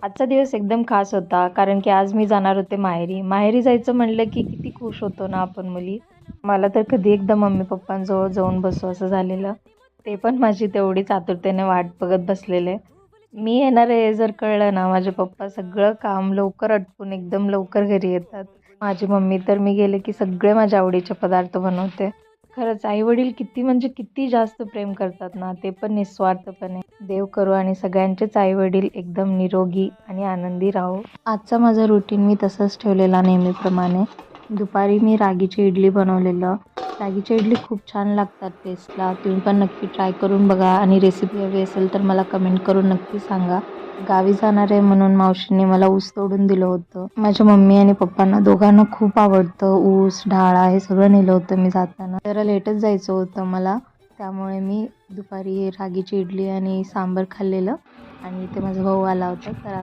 आजचा दिवस एकदम खास होता कारण की आज मी जाणार होते माहेरी. माहेरी जायचं म्हणलं की किती खुश होतो ना आपण मुली. मला तर कधी एकदा मम्मी-पप्पांजवळ जाऊन बसू असं झालेलं. ते पण माझी तेवढीच आतुरतेने वाट बघत बसलेले. मी येणार आहे हे जर कळलं ना, माझे पप्पा सगळं काम लवकर आटपून एकदम लवकर घरी येतात. माझी मम्मी तर मी गेले की सगळे माझ्या आवडीचे पदार्थ बनवते. खरंच आई-वडील किती म्हणजे किती जास्त प्रेम करतात ना, ते पण निस्वार्थपणे. देव करो आणि सगळ्यांचेच आई-वडील एकदम निरोगी आणि आनंदी राहो. आजचा माझा रुटीन मी तसंच ठेवलेला नेहमीप्रमाणे. दुपारी मी रागीची इडली बनवलेलं. रागीची इडली खूप छान लागतात टेस्टला. तुम्ही पण नक्की ट्राय करून बघा आणि रेसिपी हवी असेल तर मला कमेंट करून नक्की सांगा. गावी जाणार आहे म्हणून मावशीने मला ऊस तोडून दिलं होतं. माझ्या मम्मी आणि पप्पांना दोघांना खूप आवडतं ऊस, ढाळा हे सगळं नेलं होतं मी जाताना. जरा लेटच जायचं होतं मला. त्यामुळे मी दुपारी रागीची इडली आणि सांबार खाल्लेलं आणि इथे माझा भाऊ आला होता तर